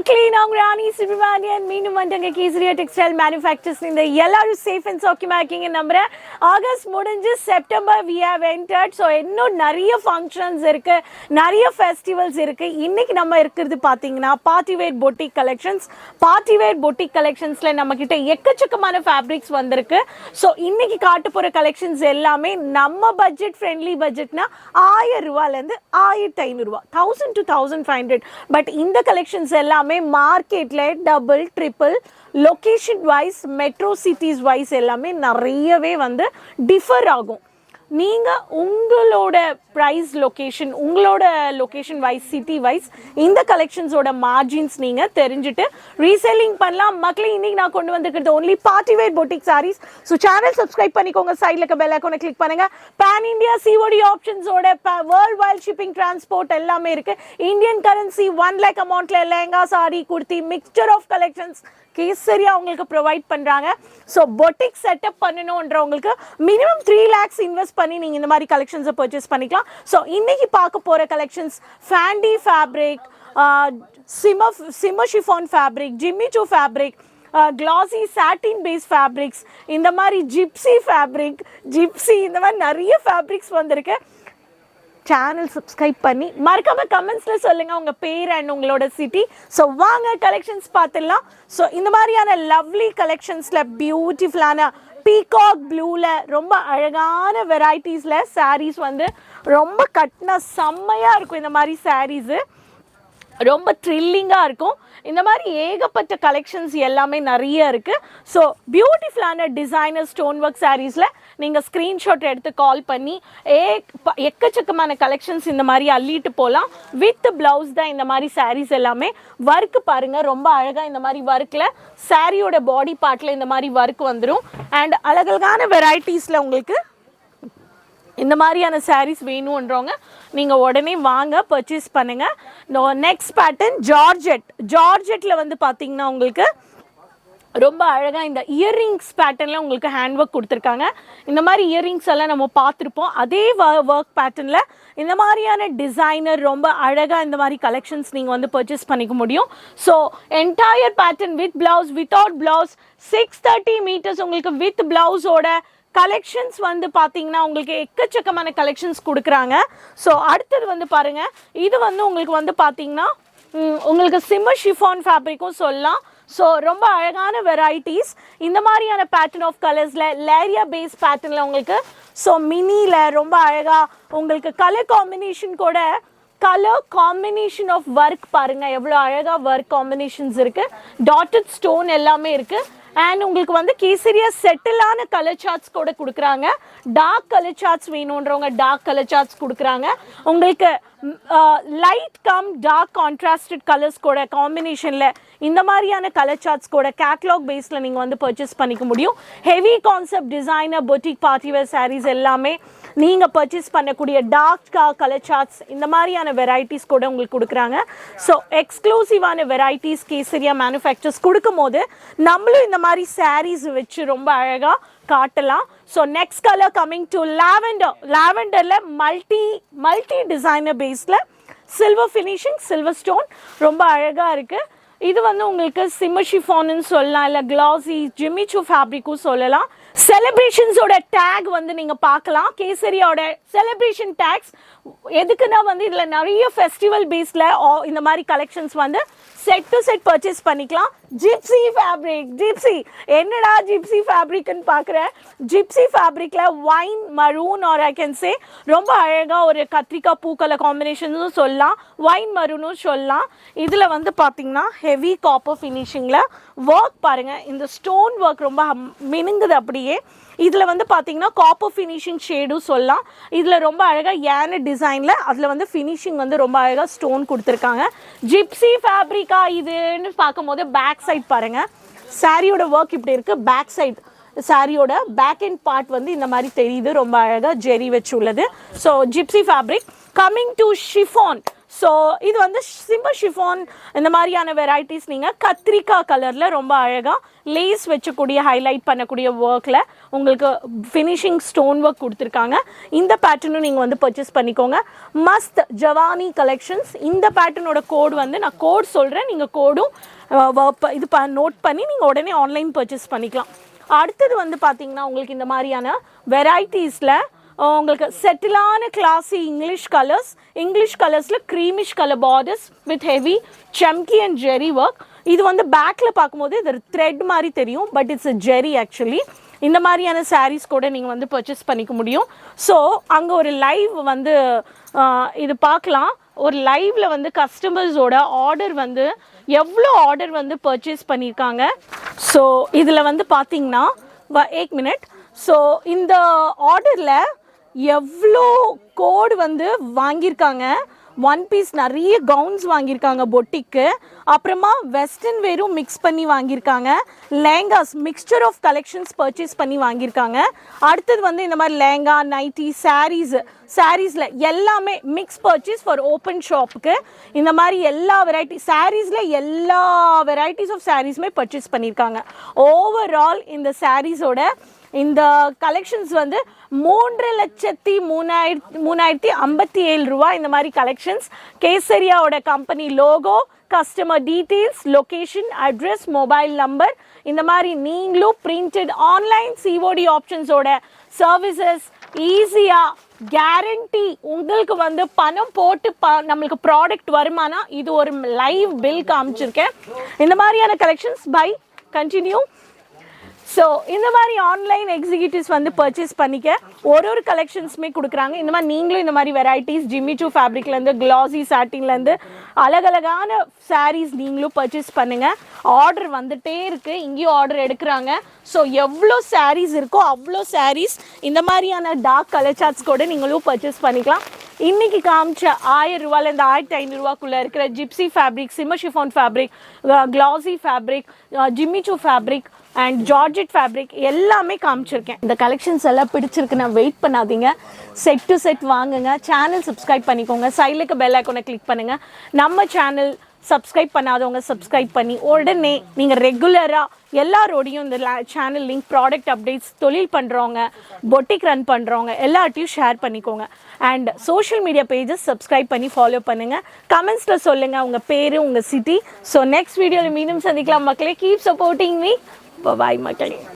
மக்களே நான் ராணி சுப்ரமணியன் மீண்டும் வந்தங்க கேசரியா டெக்ஸ்டைல் மேனுஃபேக்சர்ஸ் இந்த எல்லாரும் சேஃப் அண்ட் சௌக்கியமா இருக்கீங்க நம்புறேன். ஆகஸ்ட் முடிஞ்சு September we have entered. So இன்னும் நிறைய ஃபங்க்ஷன்ஸ் இருக்கு, நிறைய ஃபெஸ்டிவல்ஸ் இருக்கு. இன்னைக்கு நம்ம இருக்கிறது பார்த்தீங்கன்னா party wear boutique collections. Party wear boutique கலெக்ஷன்ஸ்ல நம்ம கிட்ட எக்கச்சக்கமான ஃபேப்ரிக்ஸ் வந்திருக்கு. ஸோ இன்னைக்கு காட்ட போற கலெக்ஷன்ஸ் எல்லாமே நம்ம பட்ஜெட் ஃப்ரெண்ட்லி பட்ஜெட்னா 1000 ரூபாயிலேருந்து 1500 ரூபா, 1000 to 1500. பட் இந்த கலெக்ஷன்ஸ் எல்லாமே மார்க்கெட்ல double triple location wise metro cities wise எல்லாமே நிறையவே வந்து டிஃபர் ஆகும். நீங்கள் உங்களோட ப்ரைஸ் லொக்கேஷன், உங்களோட லொக்கேஷன் வைஸ் சிட்டி வைஸ் இந்த கலெக்ஷன்ஸோட மார்ஜின்ஸ் நீங்கள் தெரிஞ்சுட்டு ரீசெல்லிங் பண்ணலாம். மக்களே இன்னைக்கு நான் கொண்டு வந்திருக்கிறது only party wear boutique sarees. So channel subscribe பண்ணிக்கோங்க, சைடில் இருக்க பெல் ஐகானை கிளிக் பண்ணுங்க. பேன் இந்தியா சிஓடி ஆப்ஷன்ஸோட வேர்ல்ட் வைட் ஷிப்பிங் டிரான்ஸ்போர்ட் எல்லாமே இருக்கு. இந்தியன் கரன்சி 1 lakh அமௌண்ட்ல lehenga sari kurti mixture of collections Kesariya உங்களுக்கு ப்ரொவைட் பண்ணுறாங்க. ஸோ பொட்டிக் செட்டப் பண்ணணுன்றவங்களுக்கு மினிமம் 3 lakhs இன்வெஸ்ட் பண்ணி நீங்கள் இந்த மாதிரி கலெக்ஷன்ஸை பர்ச்சேஸ் பண்ணிக்கலாம். ஸோ இன்னைக்கு பார்க்க போகிற collections Fendi fabric, shimmer chiffon fabric, Jimmy Choo fabric, classy satin base fabrics, இந்த மாதிரி ஜிப்சி ஃபேப்ரிக், ஜிப்சி இந்த மாதிரி நிறைய ஃபேப்ரிக்ஸ் வந்திருக்கு. சேனல் சப்ஸ்கிரைப் பண்ணி மறக்காம கமெண்ட்ஸ்ல சொல்லுங்க உங்க பேர் அண்ட் உங்களோட சிட்டி. ஸோ வாங்க கலெக்ஷன்ஸ் பார்த்துடலாம். ஸோ இந்த மாதிரியான லவ்லி கலெக்ஷன்ஸ்ல பியூட்டிஃபுல்லான பீகாக் ப்ளூல ரொம்ப அழகான வெரைட்டிஸ்ல சாரீஸ் வந்து ரொம்ப கட்டினா செம்மையா இருக்கும். இந்த மாதிரி சாரீஸு ரொம்ப த்ரில்லிங்காக இருக்கும். இந்த மாதிரி ஏகப்பட்ட கலெக்ஷன்ஸ் எல்லாமே நிறைய இருக்குது. ஸோ பியூட்டிஃபுல்லான டிசைனர் ஸ்டோன் ஒர்க் சாரீஸில் நீங்கள் ஸ்க்ரீன்ஷாட் எடுத்து கால் பண்ணி எக்கச்சக்கமான கலெக்ஷன்ஸ் இந்த மாதிரி அள்ளிட்டு போகலாம். வித் ப்ளவுஸ் தான் இந்த மாதிரி சாரீஸ் எல்லாமே. ஒர்க்கு பாருங்கள் ரொம்ப அழகாக இந்த மாதிரி ஒர்க்கில் சாரியோட பாடி பார்ட்டில் இந்த மாதிரி ஒர்க் வந்துடும். அண்ட் அழகழகான வெரைட்டிஸில் உங்களுக்கு இந்த மாதிரியான சாரீஸ் வேணுன்றவங்க நீங்கள் உடனே வாங்க பர்ச்சேஸ் பண்ணுங்கள். நெக்ஸ்ட் பேட்டர்ன் ஜார்ஜெட்டில் வந்து பார்த்தீங்கன்னா உங்களுக்கு ரொம்ப அழகாக இந்த இயர்ரிங்ஸ் பேட்டர்னில் உங்களுக்கு ஹேண்ட் ஒர்க் கொடுத்துருக்காங்க. இந்த மாதிரி இயர்ரிங்ஸ் எல்லாம் நம்ம பார்த்துருப்போம். அதே ஒர்க் பேட்டர்னில் இந்த மாதிரியான டிசைனர் ரொம்ப அழகாக இந்த மாதிரி கலெக்ஷன்ஸ் நீங்கள் வந்து பர்ச்சேஸ் பண்ணிக்க முடியும். So entire pattern with blouse, without blouse, 630 meters உங்களுக்கு வித் பிளவுஸோட கலெக்ஷன்ஸ் வந்து பார்த்தீங்கன்னா உங்களுக்கு எக்கச்சக்கமான கலெக்ஷன்ஸ் கொடுக்குறாங்க. ஸோ அடுத்தது வந்து பாருங்கள், இது வந்து உங்களுக்கு வந்து பார்த்தீங்கன்னா உங்களுக்கு சிம்மர் ஷிஃபான் ஃபேப்ரிக்கும் சொல்லலாம். ஸோ ரொம்ப அழகான வெரைட்டிஸ் இந்த மாதிரியான பேட்டர்ன் ஆஃப் கலர்ஸில் லேரியா பேஸ் பேட்டர்னில் உங்களுக்கு ஸோ மினியில் ரொம்ப அழகாக உங்களுக்கு கலர் காம்பினேஷன் கூட கலர் காம்பினேஷன் ஆஃப் ஒர்க் பாருங்கள் எவ்வளோ அழகாக ஒர்க் காம்பினேஷன்ஸ் இருக்குது. டாட்டட் ஸ்டோன் எல்லாமே இருக்குது. அண்ட் உங்களுக்கு வந்து கேசரியா செட்டிலான கலர் சார்ட்ஸ் கூட கொடுக்குறாங்க. டார்க் கலர் சார்ட்ஸ் வேணுன்றவங்க டார்க் கலர் சார்ட்ஸ் கொடுக்குறாங்க. உங்களுக்கு லைட் கம் டார்க் கான்ட்ராஸ்டட் கலர்ஸ் கூட காம்பினேஷனில் இந்த மாதிரியான கலர் சார்ட்ஸ் கூட கேட்லாக் பேஸில் நீங்கள் வந்து பர்ச்சேஸ் பண்ணிக்க முடியும். Heavy concept designer boutique party wear sarees எல்லாமே நீங்கள் பர்ச்சேஸ் பண்ணக்கூடிய டார்க் கலர் சார்ட்ஸ் இந்த மாதிரியான வெரைட்டிஸ் கூட உங்களுக்கு கொடுக்குறாங்க. ஸோ எக்ஸ்க்ளூசிவான வெரைட்டிஸ் கேசரியா மேனுஃபேக்சர்ஸ் கொடுக்கும் போது நம்மளும் இந்த மாதிரி சாரீஸ் வச்சு ரொம்ப அழகாக காட்டலாம். So next colour coming to லாவெண்டரில் மல்டி டிசைனர் பேஸில் சில்வர் ஃபினிஷிங், சில்வர் ஸ்டோன் ரொம்ப அழகாக இருக்குது. இது வந்து உங்களுக்கு சிம்மர் ஷிஃபான்னு சொல்லலாம், இல்லை கிளாசி ஜிம்மிச்சோ ஃபேப்ரிக்கும் சொல்லலாம். செலிப்ரேஷன்ஸோட டேக் வந்து நீங்கள் பார்க்கலாம். கேசரியோட செலிப்ரேஷன் டேக்ஸ் எதுக்குன்னா வந்து இதில் நிறைய ஃபெஸ்டிவல் பேஸில் இந்த மாதிரி கலெக்ஷன்ஸ் வந்து செட் டு செட் பர்ச்சேஸ் பண்ணிக்கலாம். ஜிப்சி ஃபேப்ரிக், ஜிப்சி என்னடா ஜிப்சி ஃபேப்ரிக்னு பார்க்குறேன். ஜிப்சி ஃபேப்ரிக்கில் wine maroon or I can say ரொம்ப அழகாக ஒரு கத்திரிக்காய் பூக்கலை காம்பினேஷனும் சொல்லலாம், ஒயின் மரூனும் சொல்லலாம். இதில் வந்து பார்த்தீங்கன்னா ஹெவி காப்பர் ஃபினிஷிங்கில் ஒர்க் பாருங்கள். இந்த ஸ்டோன் ஒர்க் ரொம்ப மினுங்குது அப்படியே. இதில் வந்து பார்த்தீங்கன்னா காப்பர் ஃபினிஷிங் ஷேடும் சொல்லலாம். இதில் ரொம்ப அழகாக யானை டிசைனில் அதில் வந்து ஃபினிஷிங் வந்து ரொம்ப அழகாக ஸ்டோன் கொடுத்துருக்காங்க. ஜிப்சி ஃபேப்ரிக்கா இதுன்னு பார்க்கும்போது பேக் சைட் பாருங்கள், சாரியோட ஒர்க் இப்படி இருக்குது. பேக் சைட் சாரியோட பேக் அண்ட் பார்ட் வந்து இந்த மாதிரி தெரியுது, ரொம்ப அழகாக ஜெரி வச்சு உள்ளது. So gypsy fabric coming to chiffon. So இது வந்து சிம்பிள் ஷிஃபான் இந்த மாதிரியான வெரைட்டிஸ் நீங்கள் கத்திரிக்காய் கலரில் ரொம்ப அழகாக லேஸ் வச்சக்கூடிய ஹைலைட் பண்ணக்கூடிய ஒர்க்கில் உங்களுக்கு ஃபினிஷிங் ஸ்டோன் ஒர்க் கொடுத்துருக்காங்க. இந்த பேட்டர்னும் நீங்கள் வந்து பர்ச்சேஸ் பண்ணிக்கோங்க. மஸ்த் ஜவானி கலெக்ஷன்ஸ். இந்த பேட்டர்னோட கோடு வந்து நான் கோட் சொல்கிறேன், நீங்கள் கோடும் இது நோட் பண்ணி நீங்கள் உடனே ஆன்லைன் பர்ச்சேஸ் பண்ணிக்கலாம். அடுத்தது வந்து பார்த்தீங்கன்னா உங்களுக்கு இந்த மாதிரியான வெரைட்டிஸில் உங்களுக்கு செட்டிலான கிளாஸி இங்கிலீஷ் கலர்ஸில் creamish colour borders with heavy chamki and zari work. இது வந்து பேக்கில் பார்க்கும்போது இது த்ரெட் மாதிரி தெரியும், பட் இட்ஸ் ஜெரி ஆக்சுவலி. இந்த மாதிரியான சாரீஸ் கூட நீங்கள் வந்து பர்ச்சேஸ் பண்ணிக்க முடியும். ஸோ அங்கே ஒரு லைவ் வந்து இது பார்க்கலாம். ஒரு லைவில் வந்து கஸ்டமர்ஸோட ஆர்டர் வந்து எவ்வளோ ஆர்டர் வந்து பர்ச்சேஸ் பண்ணியிருக்காங்க. ஸோ இதில் வந்து பார்த்தீங்கன்னா 1 மினிட். ஸோ இந்த ஆர்டரில் எவ்வளோ கோடு வந்து வாங்கியிருக்காங்க. 1 பீஸ் நிறைய கவுன்ஸ் வாங்கியிருக்காங்க பொட்டிக்கு. அப்புறமா வெஸ்டர்ன் வேரும் மிக்ஸ் பண்ணி வாங்கியிருக்காங்க. Lehengas mixture of collections purchase பண்ணி வாங்கியிருக்காங்க. அடுத்தது வந்து இந்த மாதிரி லேங்கா, நைட்டி, சாரீஸில் எல்லாமே மிக்ஸ் பர்ச்சேஸ் ஃபார் ஓப்பன் ஷாப்புக்கு. இந்த மாதிரி எல்லா சாரீஸில் எல்லா வெரைட்டிஸ் ஆஃப் சாரீஸுமே பர்ச்சேஸ் பண்ணியிருக்காங்க. ஓவரால் இந்த சாரீஸோட இந்த கலெக்ஷன்ஸ் வந்து 3,03,357 ரூபா. இந்த மாதிரி கலெக்ஷன்ஸ் கேசரியாவோட company logo, customer details, location, address, mobile number, இந்த மாதிரி நீங்களும் பிரிண்டட் ஆன்லைன் சிஓடி ஆப்ஷன்ஸோட சர்வீசஸ் ஈஸியாக கேரண்டி உங்களுக்கு வந்து பணம் போட்டு நம்மளுக்கு ப்ராடக்ட் வருமானா இது ஒரு லைவ் பில் காமிச்சிருக்கேன். இந்த மாதிரியான கலெக்ஷன்ஸ் கண்டினியூ. ஸோ இந்த மாதிரி ஆன்லைன் எக்ஸிக்யூட்டிவ்ஸ் வந்து பர்ச்சேஸ் பண்ணிக்க ஒரு கலெக்ஷன்ஸுமே கொடுக்குறாங்க. இந்த மாதிரி நீங்களும் இந்த மாதிரி வெரைட்டிஸ் ஜிம்மிச்சூ ஃபேப்ரிக்லேருந்து கிளாசி சாட்டின்லேருந்து அழகழகான சாரீஸ் நீங்களும் பர்ச்சேஸ் பண்ணுங்கள். ஆர்டர் வந்துகிட்டே இருக்குது, இங்கேயும் ஆர்டர் எடுக்கிறாங்க. ஸோ எவ்வளோ சாரீஸ் இருக்கோ அவ்வளோ சாரீஸ் இந்த மாதிரியான டார்க் கலர் சார்ட்ஸ் கூட நீங்களும் பர்ச்சேஸ் பண்ணிக்கலாம். இன்றைக்கி காமிச்ச 1000 ரூபாயிலேருந்து 1500 ரூபாக்குள்ளே இருக்கிற gypsy fabric, shimmer chiffon fabric, classy fabric, Jimmy Choo fabric and georgette fabric எல்லாமே காமிச்சிருக்கேன். இந்த கலெக்ஷன்ஸ் எல்லாம் பிடிச்சிருக்குன்னா வெயிட் பண்ணாதீங்க, செட் டு செட் வாங்குங்க. சேனல் சப்ஸ்கிரைப் பண்ணிக்கோங்க, சைடுக்கு பெல் ஐக்கானை கிளிக் பண்ணுங்கள். நம்ம சேனல் சப்ஸ்கிரைப் பண்ணாதவங்க சப்ஸ்கிரைப் பண்ணி உடனே நீங்கள் ரெகுலராக எல்லாரோடையும் இந்த சேனல் லிங்க், ப்ராடக்ட் அப்டேட்ஸ், தொழில் பண்ணுறவங்க, பொட்டிக் ரன் பண்ணுறவங்க எல்லார்ட்டையும் ஷேர் பண்ணிக்கோங்க. And social media pages subscribe பண்ணி ஃபாலோ பண்ணுங்கள். கமெண்ட்ஸில் சொல்லுங்கள் உங்கள் பேர், உங்கள் சிட்டி. ஸோ நெக்ஸ்ட் வீடியோவில் மீண்டும் சந்திக்கலாம் மக்களே. Keep supporting me. பாய் மக்களே.